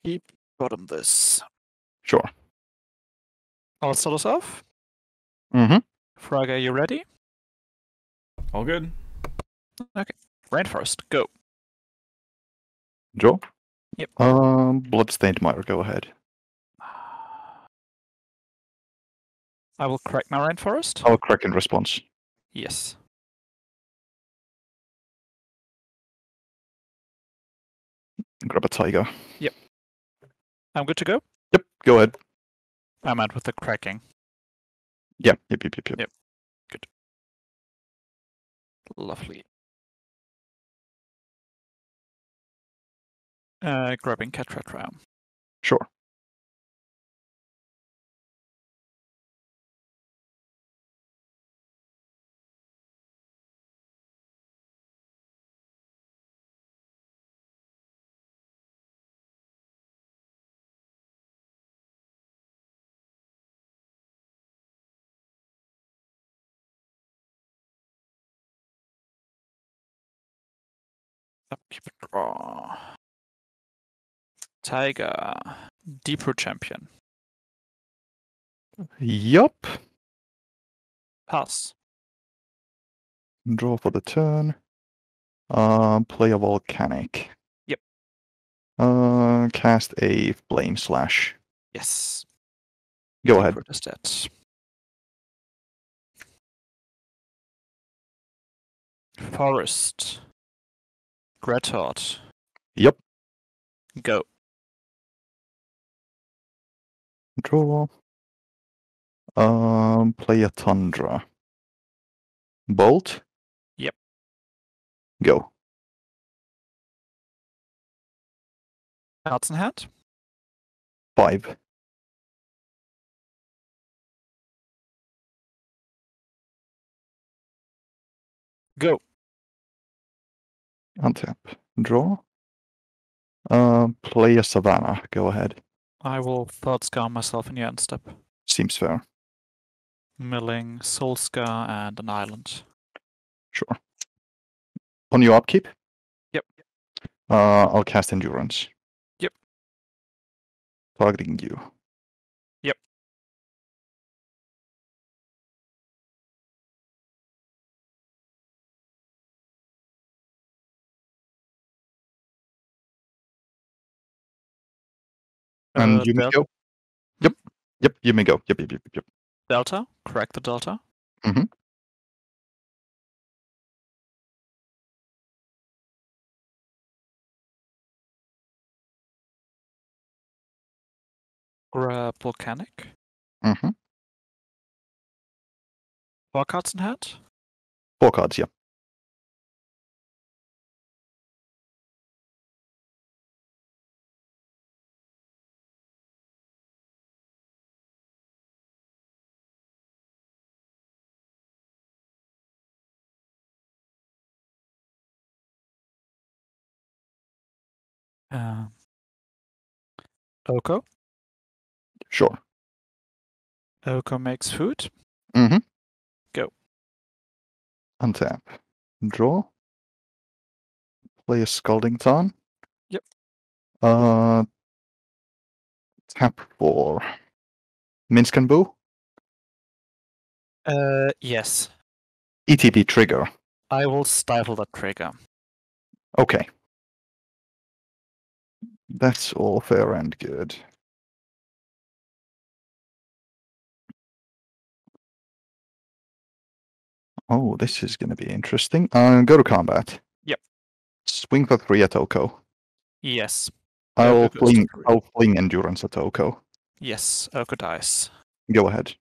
Keep bottom this. Sure. I'll start us off. Mm-hmm. Frog, are you ready? All good. Okay. Rainforest, go. Draw? Yep. Bloodstained Mire, go ahead. I will crack my Rainforest. I'll crack in response. Yes. Grab a tiger. Yep. I'm good to go? Yep, go ahead. I'm out with the cracking. Yeah, yep. Yep. Good. Lovely. Grabbing Cat Rat Ram. Sure. Keep it draw. Tiger. Deep Root Champion. Yup. Pass. Draw for the turn. Play a volcanic. Yep. Cast a flame slash. Yes. Go Deep ahead. Root is dead. Forest. Gretort. Yep. Go. Draw. Play a tundra. Bolt. Yep. Go. Cards in hand. 5. Go. Untap. Draw. Play a savannah. Go ahead. I will Thought Scar myself in your end step. Seems fair. Milling, Soul Scar, and an island. Sure. On your upkeep? Yep. I'll cast Endurance. Yep. Targeting you. Yep. And you may Delta. go. Yep. Yep, you may go. Yep. Delta. Correct the Delta. Mm-hmm. Grab Volcanic. Mm-hmm. 4 cards in hand. 4 cards, yeah. Oko. Sure. Oko makes food. Mm-hmm. Go. Untap. Draw. Play a Scalding Tarn. Yep. Tap for Minsk and Boo. Yes. ETB trigger. I will stifle that trigger. Okay. That's all fair and good. Oh, this is going to be interesting. Go to combat. Yep. Swing for 3 at Oko. Yes. I'll Oko goes to 3. fling Endurance at Oko. Yes, Oko dies. Go ahead.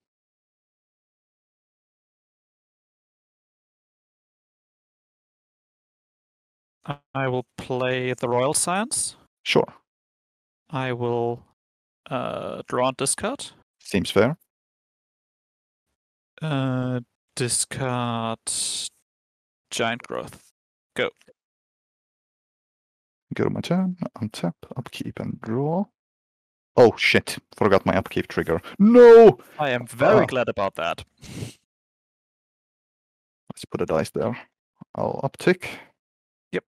I will play the Royal Science. Sure. I will draw and discard. Seems fair. Discard Giant Growth. Go. Go to my turn. Untap, upkeep, and draw. Oh shit! Forgot my upkeep trigger. No! I am very glad about that. Let's put a dice there. I'll uptick. Yep.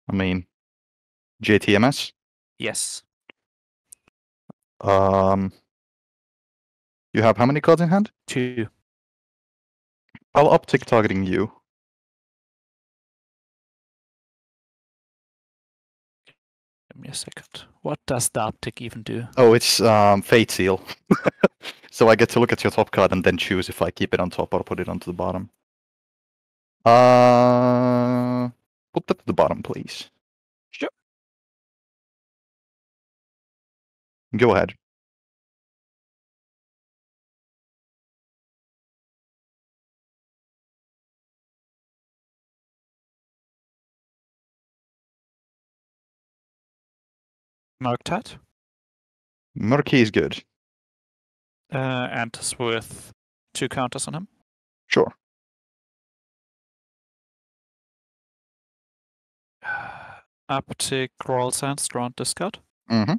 I mean, JTMS. Yes. You have how many cards in hand? 2. I'll uptick targeting you. Give me a second. What does the uptick even do? Oh, it's Fate Seal. So I get to look at your top card and then choose if I keep it on top or put it onto the bottom. Put that to the bottom, please. Sure. Go ahead. Murktide. Murky is good. And it's worth 2 counters on him. Sure. Uptick, roll sands, draw and discard. Mm-hmm.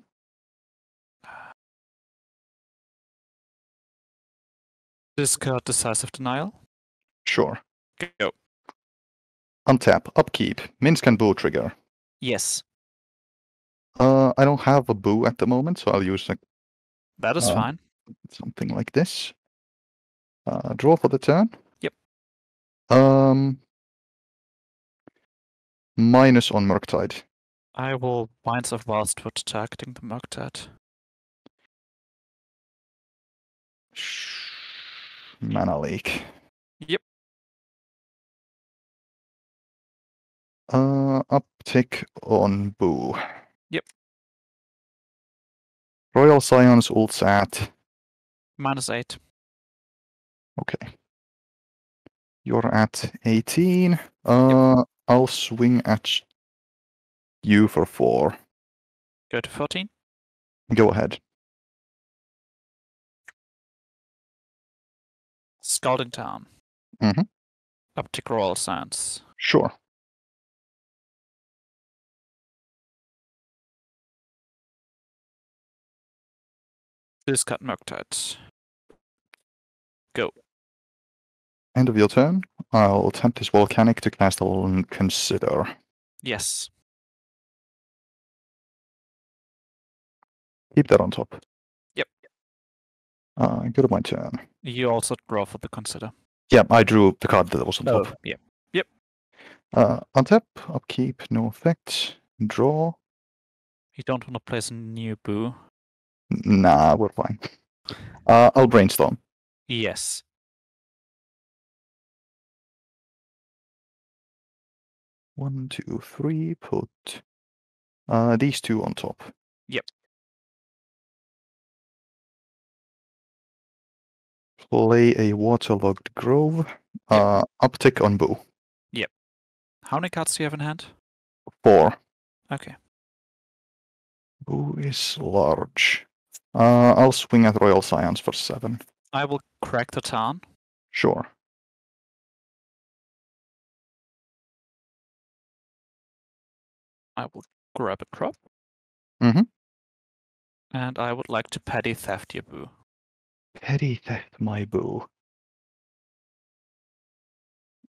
Discard Decisive Denial. Sure. Go. Untap. Upkeep. Minsk and Boo trigger. Yes. I don't have a Boo at the moment, so I'll use like That is fine. something like this. Draw for the turn. Yep. Minus on Murktide. I will Winds of Wildwood targeting the Murktide. Mana Leak. Yep. Uptick on Boo. Yep. Royal Scions ults at. -8. Okay. You're at 18. I'll swing at you for 4. Go to 14. Go ahead. Scalding Town. Mm-hmm. Uptick Royal Sands. Sure. Discard Murktide. Go. End of your turn. I'll attempt this volcanic to cast a Consider. Yes. Keep that on top. Yep. Go to my turn. You also draw for the Consider. Yeah, I drew the card that was on top. Yep. Untap, upkeep, no effect. Draw. You don't want to place a new Boo. Nah, we're fine. I'll brainstorm. Yes. One, two, three. Put these 2 on top. Yep. Play a waterlogged grove. Uptick on Boo. How many cards do you have in hand? 4. Okay. Boo is large. I'll swing at Royal Scions for 7. I will crack the town. Sure. I will grab a crop. Mm-hmm. And I would like to petty theft your Boo. Petty theft my Boo.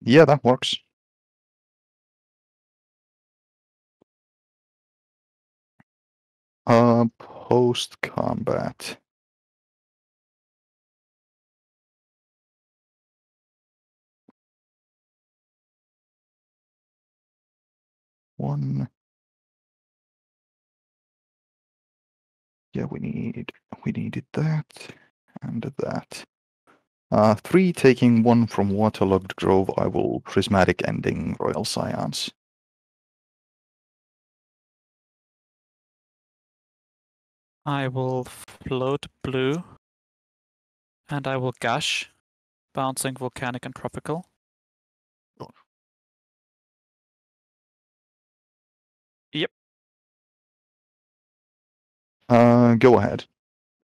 Yeah, that works. Post combat. One. Yeah, we needed that and that. 3 taking 1 from Waterlogged Grove. I will Prismatic Ending Royal Scions. I will float blue. And I will gush. Bouncing volcanic and tropical. Yep. Go ahead.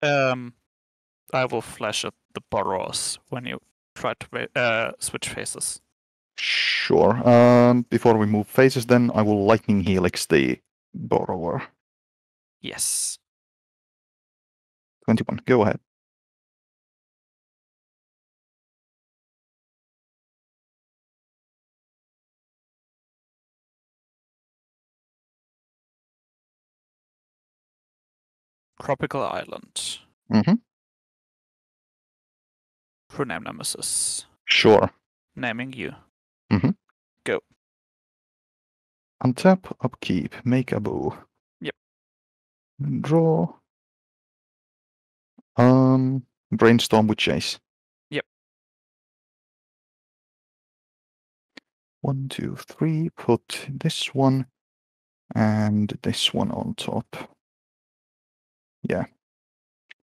I will flash at the borrowers when you try to switch faces. Sure. Before we move phases, then I will Lightning Helix the Borrower. Yes. 21. Go ahead. Tropical Island. Mm-hmm. True name Nemesis. Sure. Naming you. Mm-hmm. Go. Untap, upkeep, make a bow. Yep. Draw. Brainstorm with Chase. Yep. 1, 2, 3. Put this one and this one on top. Yeah.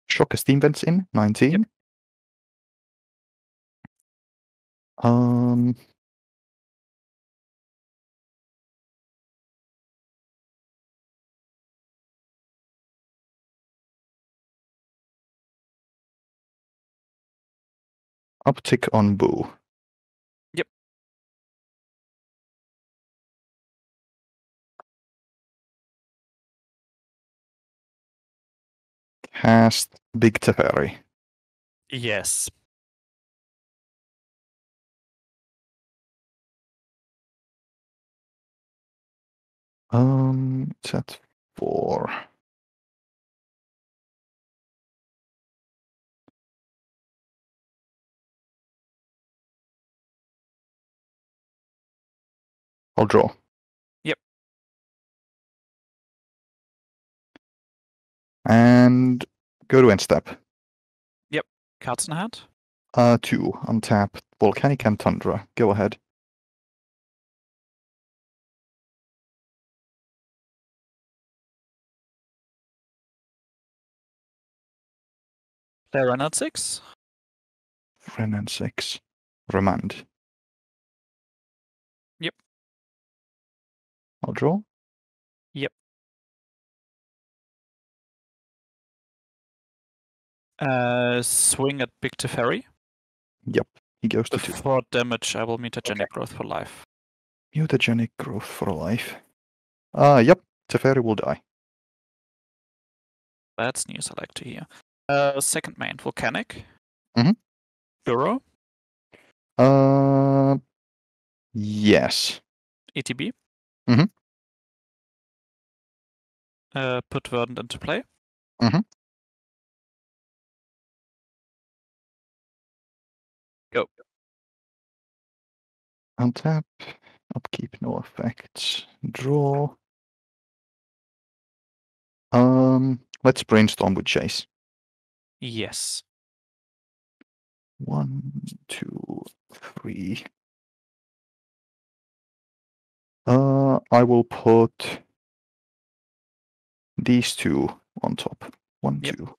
Shock a steam vents in. 19. Yep. Uptick on bow. Yep. Cast Big Teferi. Yes. It's at 4. I'll draw. Yep. And go to end step. Yep. Cards in hand. 2. Untap Volcanic and Tundra. Go ahead. Play Renard 6. Renan 6. Remand. Yep. I'll draw. Yep. Swing at Big Teferi. Yep. He goes to 2. For damage, I will mutagenic growth for life. Mutagenic growth for life. Yep. Teferi will die. That's news I like to hear. Second main, Volcanic. Mhm. Burrow. Yes. ETB. Mhm. Put Verdant into play. Mhm. Go. Untap. Upkeep, no effects. Draw. Let's brainstorm with Chase. Yes. 1, 2, 3. I will put these two on top. 1, Yep. 2.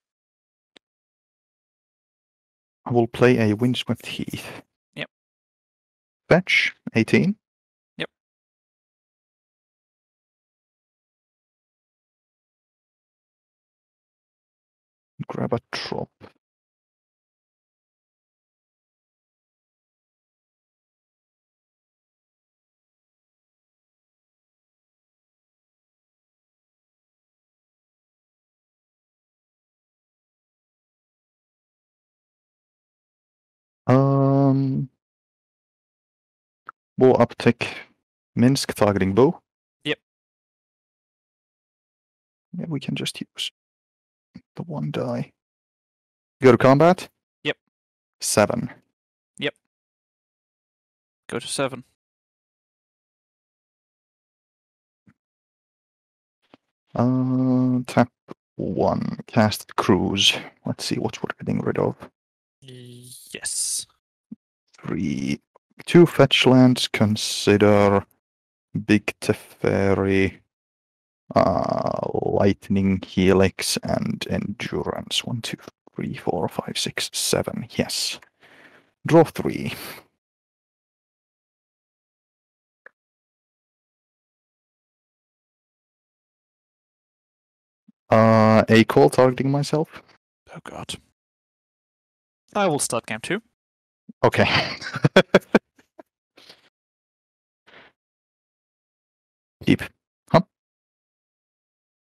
I will play a Windswept Heath. Yep. Fetch, 18. Yep. Grab a drop. Bow uptick. Minsk targeting bow. Yep. Yeah, we can just use the 1 die. Go to combat. Yep. 7. Go to 7. Tap 1. Cast Cruise. Let's see what we're getting rid of. Yes. 3. 2 fetch lands. Consider Big Teferi, Lightning Helix, and Endurance. 1, 2, 3, 4, 5, 6, 7. Yes. Draw 3. A call targeting myself. Oh god. I will start game 2. Okay. Keep. Huh?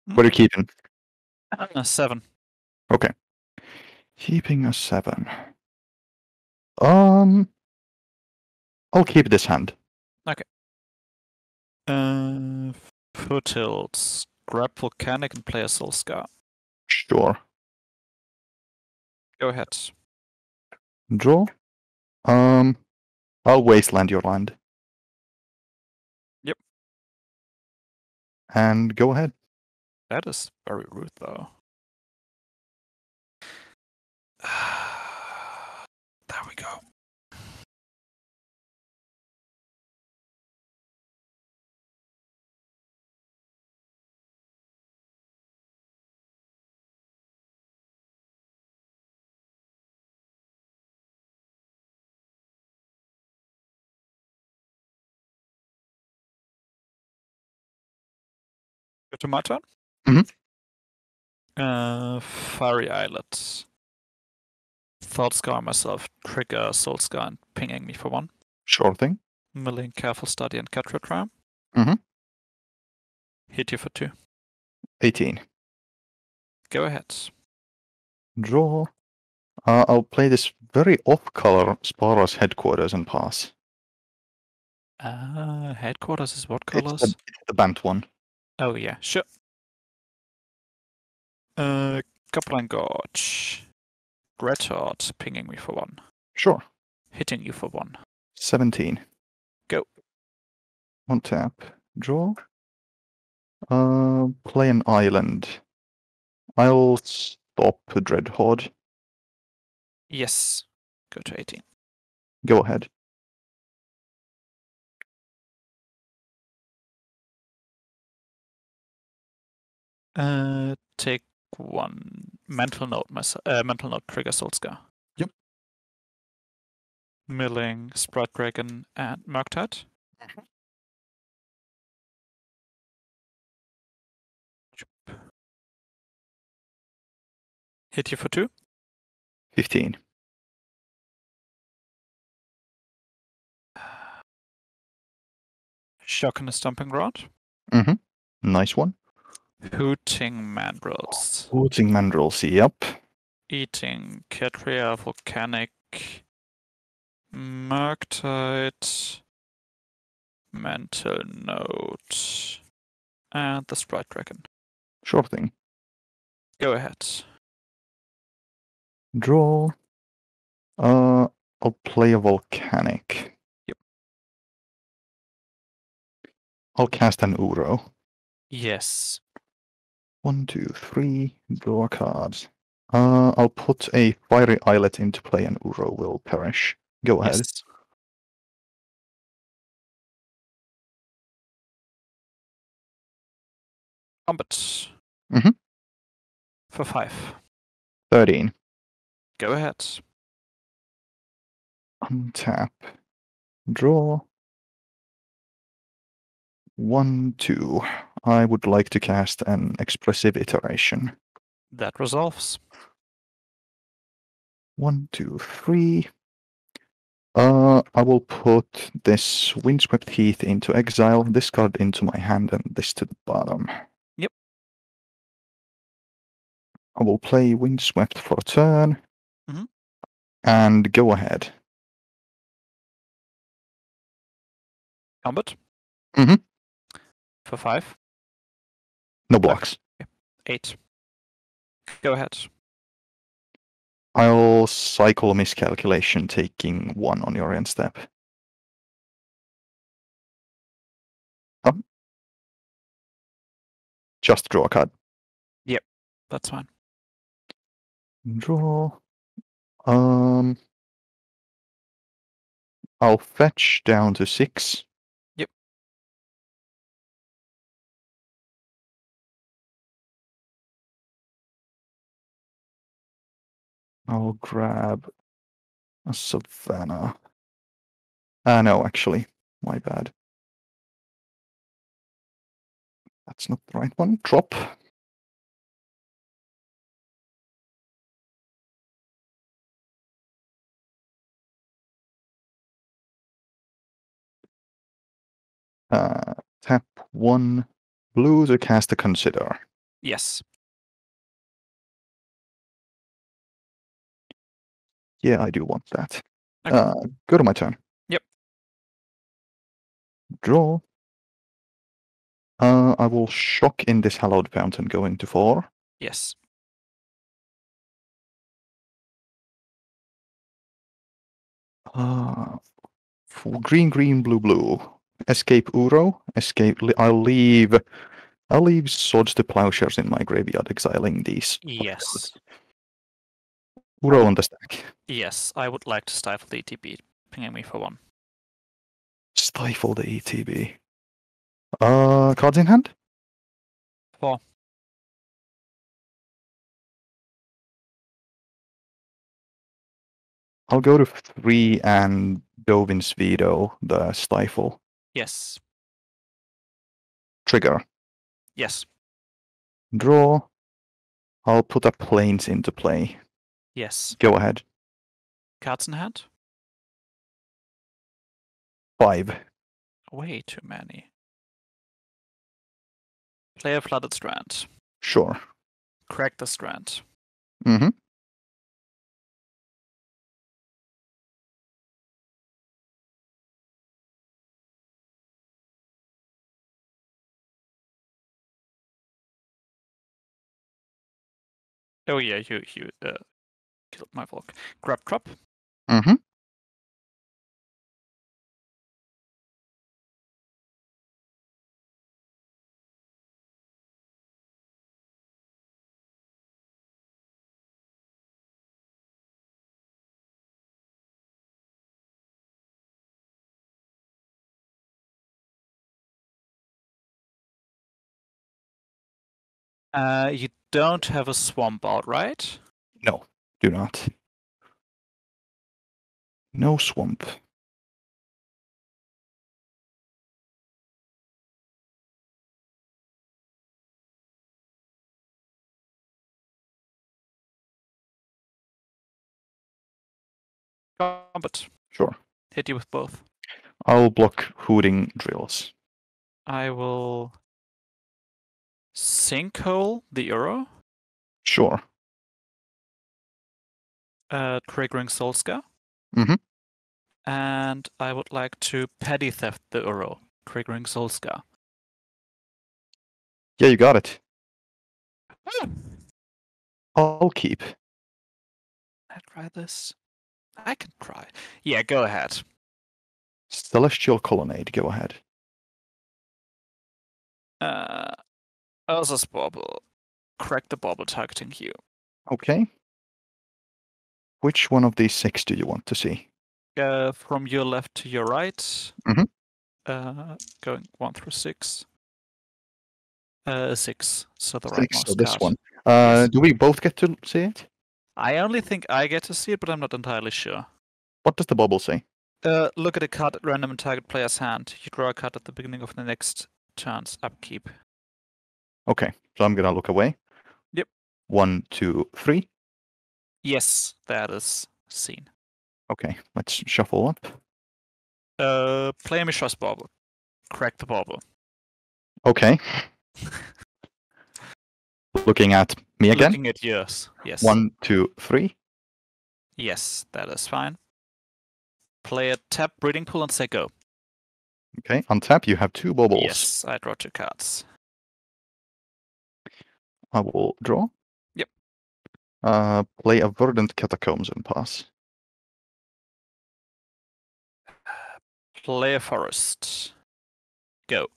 What are you keeping? 7. Okay. Keeping a 7. I'll keep this hand. Foothills. Grab Volcanic and play a Soul Scar. Sure. Go ahead. Draw. I'll wasteland your land. Yep. And go ahead. That is very rude, though. There we go. Go to my turn? Fiery Islet. Thought Scar myself, trigger Soul Scar and pinging me for 1. Sure thing. Milling, Careful Study, and Cat Ram. Hit you for 2. 18. Go ahead. Draw. I'll play this very off-color Spara's headquarters and pass. Headquarters is what colors? It's the banned one. Oh yeah, sure. Goblin Gorge. Dreadhorde pinging me for 1. Sure. Hitting you for 1. 17. Go. On tap. Draw. Play an island. I'll stop Dreadhorde. Yes. Go to 18. Go ahead. Take 1 mental note. Mental note trigger Soul Scar. Yep. Milling, Sprite Dragon, and Murktide. Hit you for 2. 15. Shock and a Stomping Ground. Nice one. Hooting Mandrills. Hooting Mandrills, yep. Eating Ketria, Volcanic, Murktide, Mental Note, and the Sprite Dragon. Sure thing. Go ahead. Draw. I'll play a Volcanic. Yep. I'll cast an Uro. Yes. 1, 2, 3. Draw a card. I'll put a Fiery Islet into play and Uro will perish. Go ahead. Yes. Combat. For 5. 13. Go ahead. Untap. Draw. 1, 2. I would like to cast an Expressive Iteration. That resolves. 1, 2, 3. I will put this Windswept Heath into exile, this card into my hand, and this to the bottom. Yep. I will play Windswept for a turn. Mhm. And go ahead. Combat. Mhm. For 5. No blocks. 8. Go ahead. I'll cycle Miscalculation, taking 1 on your end step. Just draw a card. Yep. That's fine. Draw. I'll fetch down to 6. Yep. I'll grab a Savannah. No, actually. My bad. That's not the right one. Drop. Tap 1 blue to cast a Consider. Yes. Yeah, I do want that. Okay. Go to my turn. Yep. Draw. I will shock in this Hallowed Fountain going to 4. Yes. Green, green, blue, blue. Escape Uro. Escape. I'll leave Swords to Plowshares in my graveyard, exiling these. Yes. Uro on the stack. Yes, I would like to stifle the ETB. Pinging me for 1. Stifle the ETB. Cards in hand? 4. I'll go to 3 and Dovin's Veto, the stifle. Yes. Trigger. Yes. Draw. I'll put a Plains into play. Yes. Go ahead. Cards in hand? 5. Way too many. Play a Flooded Strand. Sure. Crack the Strand. Mm-hmm. Oh yeah, you killed my Volk. Grab Drop. Mm-hmm. You don't have a Swamp out, right? No, do not. No swamp. Combat. Sure. Hit you with both. I'll block Hooting Drills. I will Sinkhole the Euro. Sure. Triggering Solska. Mhm. And I would like to Petty Theft the Euro. Triggering Solska. Yeah, you got it. I'll keep. I try this. I can try. Yeah, go ahead. Celestial Colonnade, go ahead. Urza's Bauble. Crack the Bauble targeting you. Okay. Which one of these 6 do you want to see? From your left to your right. Mhm. Going 1 through 6. 6. So the 6, rightmost so this card. one. Yes. Do we both get to see it? I only think I get to see it, but I'm not entirely sure. What does the bubble say? Look at a card at random in target player's hand. You draw a card at the beginning of the next turn's upkeep. Okay, so I'm gonna look away. Yep. 1, 2, 3. Yes, that is seen. Okay, let's shuffle up. Play a Mishra's Bauble. Crack the Bauble. Okay. Looking at me again. Looking at yours. Yes. 1, 2, 3. Yes, that is fine. Play a tap Breeding Pool and say go. Okay, on tap you have 2 bubbles. Yes, I draw 2 cards. I will draw. Yep. Play a Verdant Catacombs and pass. Play a Forest. Go.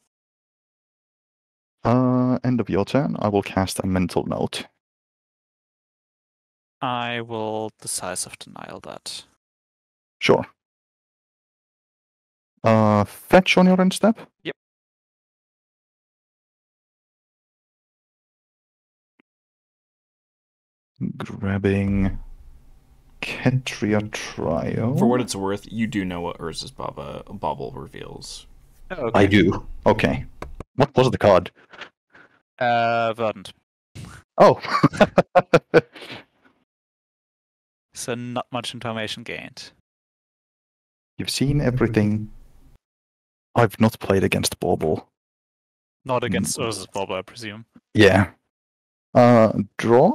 End of your turn. I will cast a Mental Note. I will Decisive Denial that. Sure. Fetch on your end step? Yep. Grabbing Ketria Trio. For what it's worth, you do know what Urza's Bauble reveals. Okay. I do. Okay. What was the card? Verdant. Oh. So not much information gained. You've seen everything. I've not played against Bauble. Not against Urza's Bauble, I presume. Yeah. Draw.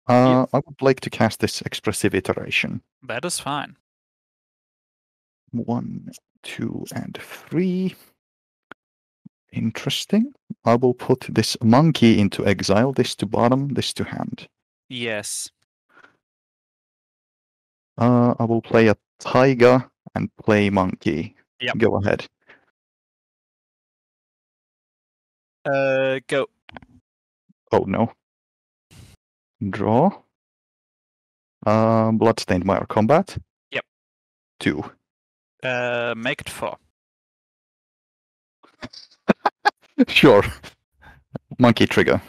I would like to cast this Expressive Iteration. That is fine. 1, 2, and 3. Interesting. I will put this monkey into exile, this to bottom, this to hand. Yes. I will play a Taiga and play monkey. Yep. Go ahead. Go. Oh no. Draw. Bloodstained Mire combat. Yep. 2. Make it 4. Sure. Monkey trigger.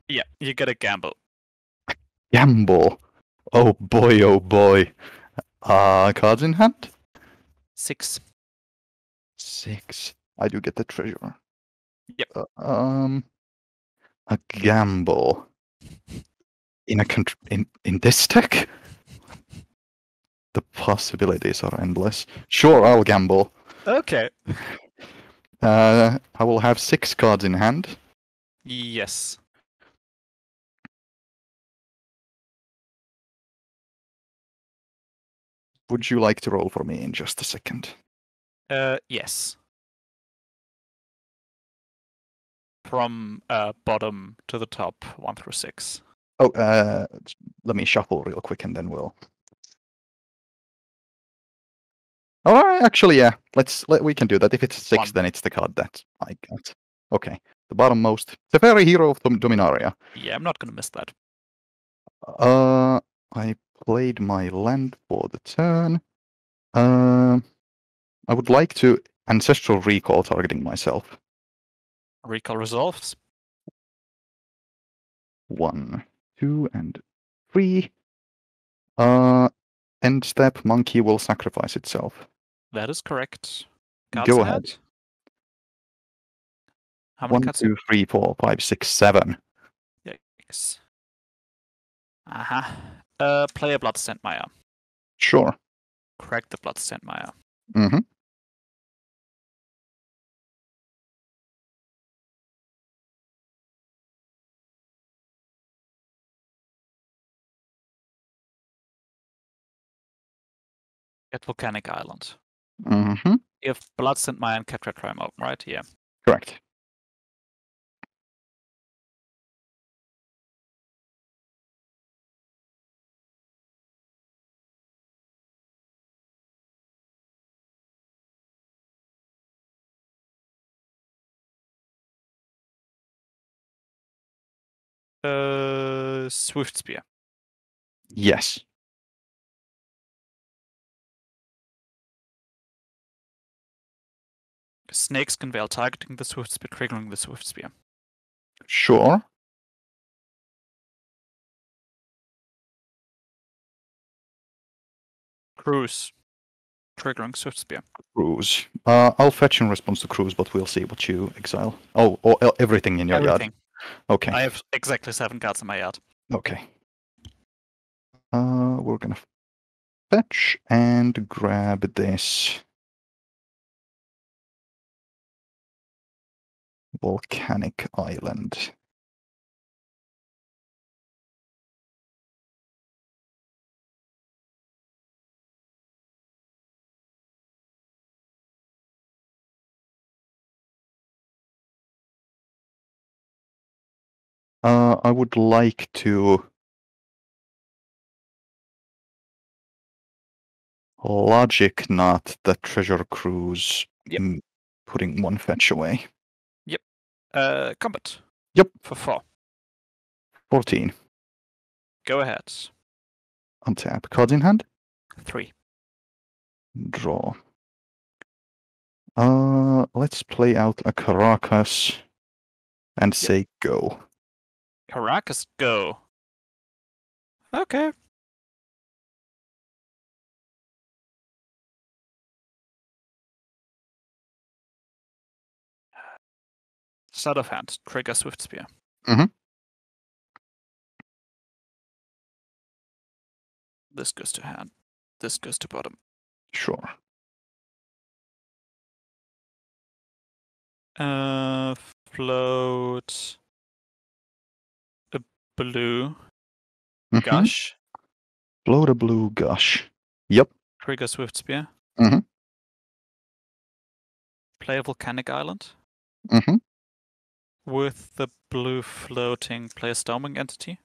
Yeah, you gotta gamble. Gamble. Oh boy, oh boy. Cards in hand? 6. 6. I do get the treasure. Yep. A gamble. In this deck? The possibilities are endless. Sure, I'll gamble. Okay. I will have 6 cards in hand. Yes. Would you like to roll for me in just a second? Yes. From bottom to the top, 1 through 6. Oh, let me shuffle real quick and then we'll. All right, actually, yeah. We can do that. If it's 6, 1. then it's the card that I got. Okay, the bottommost, Teferi, Hero of Dominaria. Yeah, I'm not gonna miss that. I played my land for the turn. I would like to Ancestral Recall targeting myself. Recall resolves. 1, 2, and 3. End step, monkey will sacrifice itself. That is correct. Cards Go in ahead. hand? How many 1, cards? 2, 3, 4, 5, 6, 7. Yikes. Play a Bloodstained Mire. Sure. Crack the Bloodstained Mire. Mm-hmm. Get Volcanic Island. Mm-hmm. If Bloodstained Mire and Capture Crime open, right? Yeah. Correct. Swift Spear. Yes. Snakes can while targeting the Swift Spear, triggering the Swift Spear. Sure. Cruise. Triggering Swift Spear. Cruise. I'll fetch in response to Cruise, but we'll see what you exile. Oh, everything in your Everything. yard. Okay. I have exactly 7 cards in my yard. Okay. We're gonna fetch and grab this volcanic island. I would like to logic not the treasure cruise. Yep. Putting 1 fetch away. Yep. Combat. Yep. For 4. 14. Go ahead. Untap. Cards in hand. 3. Draw. Let's play out a Caracas and say go. Caracas, go. Okay. Sleight of hand. Trigger Swift Spear. Mhm. This goes to hand. This goes to bottom. Sure. Float a blue Mhm. gush. Float a blue gush. Yep. Trigger Swift Spear. Mhm. Play a Volcanic Island. Mhm. With the blue floating, play a Storming entity.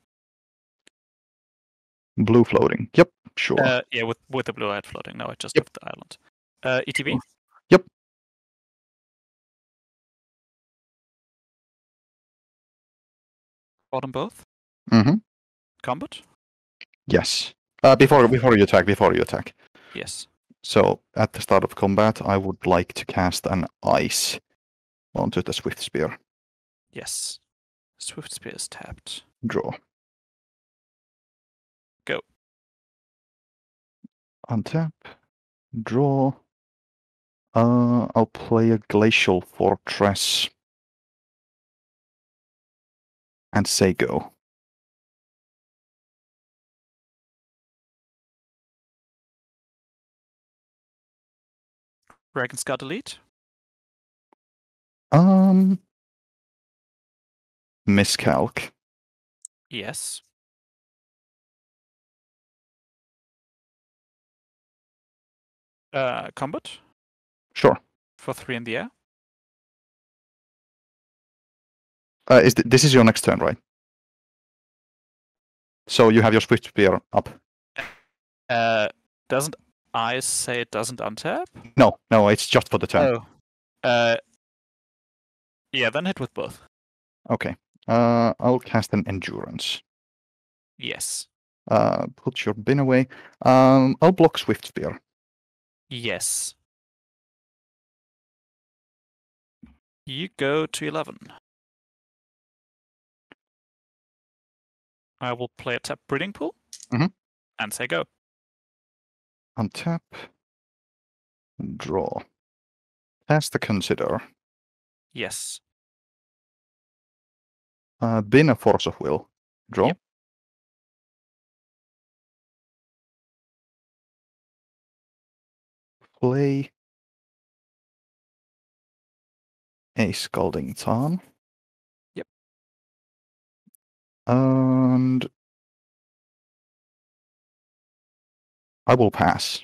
Blue floating. Yep. Sure. Yeah, with the blue eyed floating. No, I just Yep. left the island. ETB? Yep. Fought them both. Mm-hmm. Combat? Yes. Before you attack. Yes. So at the start of combat, I would like to cast an ice onto the Swift Spear. Yes. Swift Spear is tapped. Draw. Go. Untap. Draw. I'll play a Glacial Fortress. And say go. Dragon's Guard Elite? Miscalc. Yes. Combat? Sure. For 3 in the air? This is your next turn, right? So you have your Swift Spear up. Doesn't ice say it doesn't untap? No, it's just for the turn. Oh. Yeah, then hit with both. Okay. I'll cast an Endurance. Yes. Put your bin away. I'll block Swift Spear. Yes. You go to 11. I will play a tap Breeding Pool. Mhm. And say go. Untap. Draw. Cast the Consider. Yes. Bin a Force of Will. Draw. Yep. Play a Scalding Tarn. Yep. And I will pass.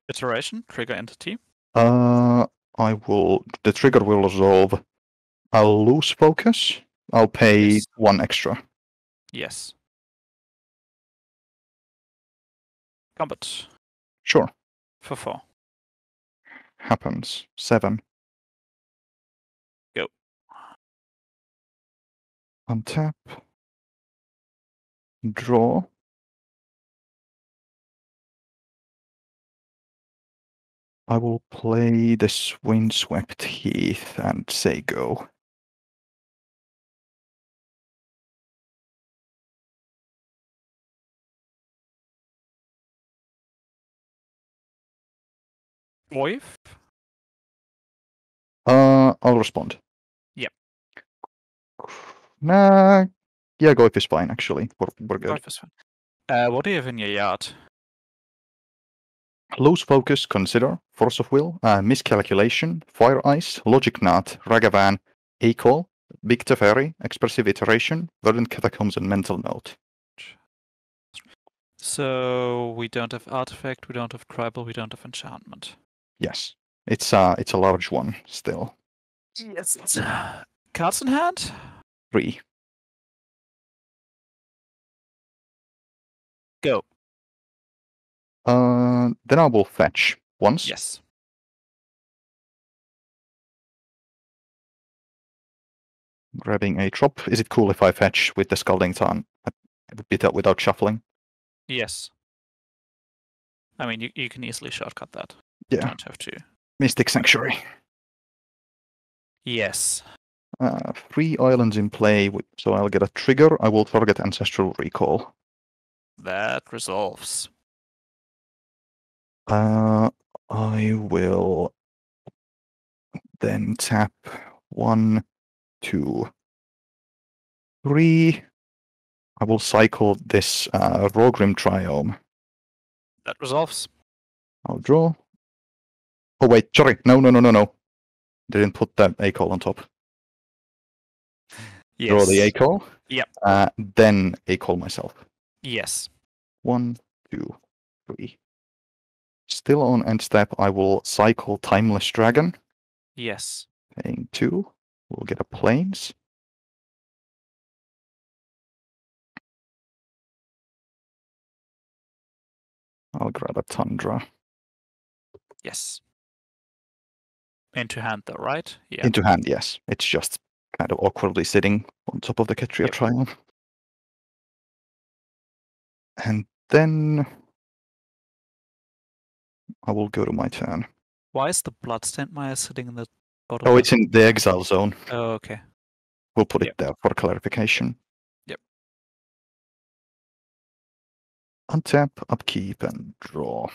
Iteration, trigger entity. The trigger will resolve. I'll lose focus. I'll pay Yes. 1 extra. Yes. Combat. Sure. For 4. Happens. 7. Go. Untap. Draw. I will play the Windswept Heath and say go. Wave. I'll respond. Yep. Nah. Yeah, Goif is fine, actually. We're good. Wave is fine. What do you have in your yard? Lose focus, consider, force of will, miscalculation, fire ice, logic knot, ragavan, A-call, big Teferi, expressive iteration, verdant catacombs, and mental note. So we don't have artifact, we don't have tribal, we don't have enchantment. Yes, it's a large one still. Yes. Cards in hand? 3. Go. Then I will fetch once. Yes. Grabbing a drop. Is it cool if I fetch with the Scalding Tarn? Without shuffling? Yes. I mean, you can easily shortcut that. Yeah. You don't have to. Mystic Sanctuary. Yes. 3 islands in play, so I'll get a trigger. I will target Ancestral Recall. That resolves. I will then tap 1, 2, 3. I will cycle this Rogrim Triome. That resolves. I'll draw. Oh wait, sorry. No. Didn't put that A-call on top. Yes. Draw the A-call. Yep. Then A-call myself. Yes. 1, 2, 3. Still on end step, I will cycle Timeless Dragon. Yes. Paying 2. We'll get a Plains. I'll grab a Tundra. Yes. Into hand though, right? Yeah. Into hand, yes. It's just kind of awkwardly sitting on top of the Ketria Yep. Triumph. And then I will go to my turn. Why is the Bloodstained Maya sitting in the bottom Oh, left? it's in the exile zone. Oh, okay. We'll put it Yep. there for clarification. Yep. Untap, upkeep, and draw.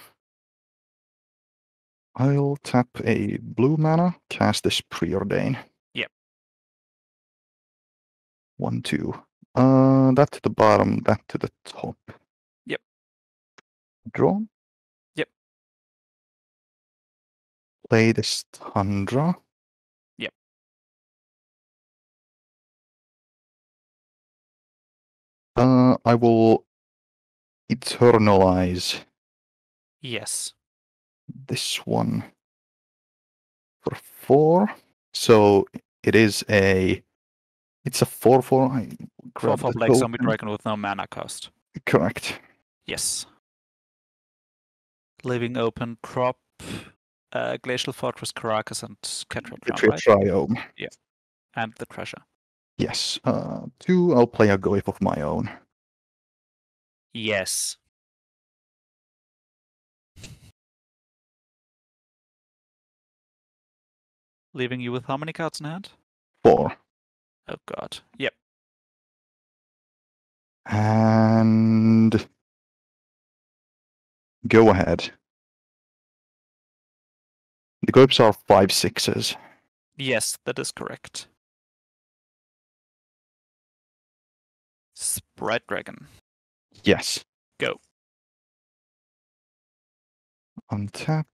I'll tap a blue mana, cast this Preordain. Yep. 1, 2. That to the bottom, that to the top. Yep. Draw. Yep. Play this Tundra. Yep. I will eternalize Yes. this one for 4. So it is it's a 4/4. I grab 4/4 the Black Zombie token. Dragon with no mana cost. Correct. Yes. Leaving open drop Glacial Fortress, Caracas, and Ketria Crown, right? Triome. Yeah. And the treasure. Yes. 2, I'll play a Goif of my own. Yes. Leaving you with how many cards in hand? 4. Oh god. Yep. And go ahead. The Goifs are 5/6s. Yes, that is correct. Sprite Dragon. Yes. Go. Untap.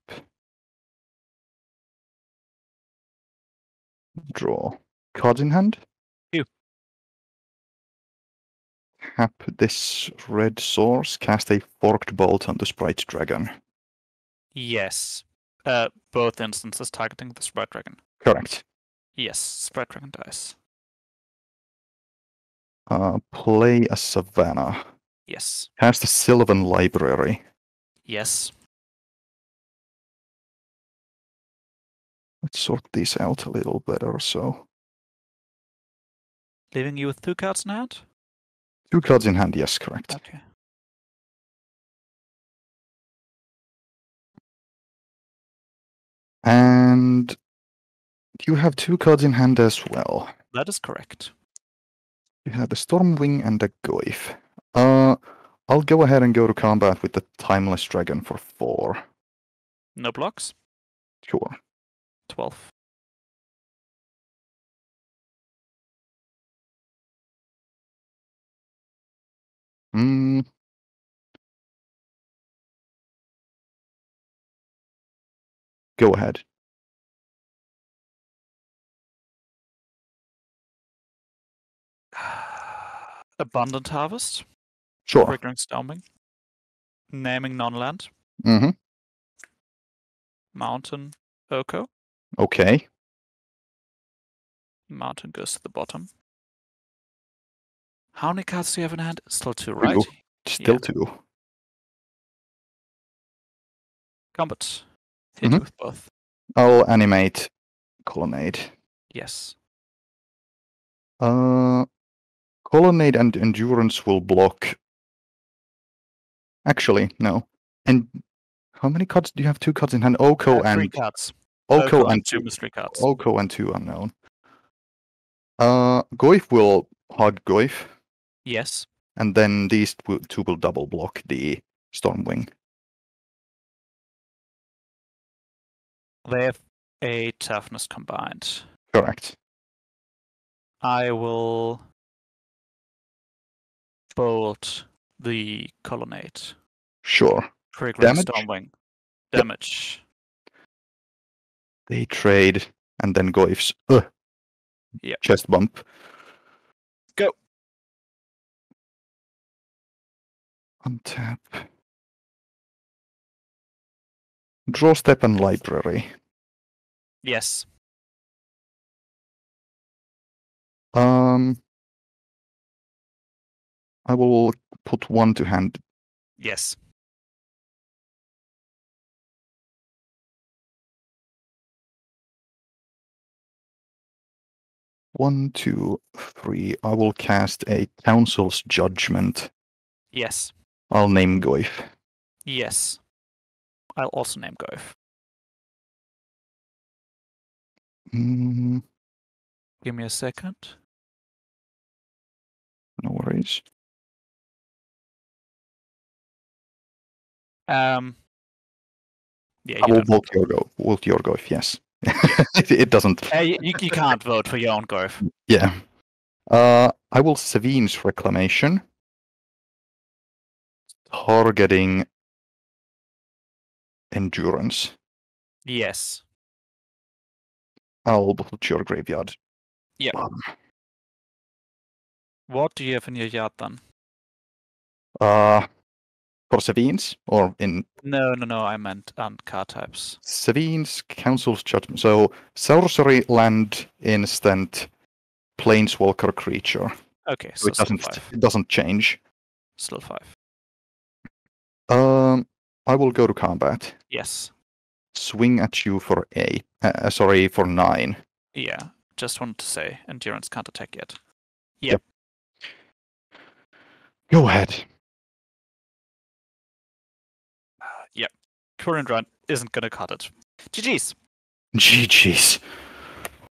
Draw. Cards in hand. Ew. Tap this red source. Cast a Forked Bolt on the Sprite Dragon. Yes. Both instances targeting the Sprite Dragon. Correct. Yes, Sprite Dragon dies. Play a Savannah. Yes. Cast a Sylvan Library. Yes. Let's sort these out a little better. So Leaving you with 2 cards in hand? 2 cards in hand. Yes, correct. Okay. And you have 2 cards in hand as well. That is correct. You have the Stormwing and the Goif. I'll go ahead and go to combat with the Timeless Dragon for 4. No blocks? Sure. 12. Hmm. Go ahead. Abundant Harvest. Sure. Triggering Storming. Naming non-land. Mm-hmm. Mountain Oko. Okay. Mountain goes to the bottom. How many cards do you have in hand? Still 2, right? 2. Still Yeah. 2. Combat. Hit you with both. I'll animate Colonnade. Yes. Colonnade and Endurance will block. Actually, no. And how many cards do you have? 2 cards in hand. Oko 3 and cards. Oko and 2 mystery cards. Oko and 2 unknown. Goif will hug Goif, Yes. and then these 2 will double block the Stormwing. They have a toughness combined. Correct. I will bolt the Colonnade. Sure. Triggering Damage? Stormwing. Yep. Damage. They trade, and then Goif's Yep. chest bump. Go. Untap. Draw step and library. Yes. I will put 1 to hand. Yes. 1, 2, 3. I will cast a Council's Judgment. Yes. I'll name Goif. Yes. I'll also name Goif. Mm, Give me a second. no worries. Yeah, I you will don't vote your Goif, yes. It doesn't. you can't vote for your own Goif. Yeah. I will Savine's Reclamation. Targeting Endurance. Yes. I'll put your graveyard. Yeah. What do you have in your yard then? For Savine's or in No, I meant on card types. Savine's Council's Judgment. So sorcery, land, instant, planeswalker creature. Okay, So so still 5. it doesn't change. Still 5. I will go to combat. Yes. Swing at you for for 9. Yeah. Just wanted to say, endurance can't attack yet. Yep. Go ahead. Yep. Current run isn't gonna cut it. GG's. GG's.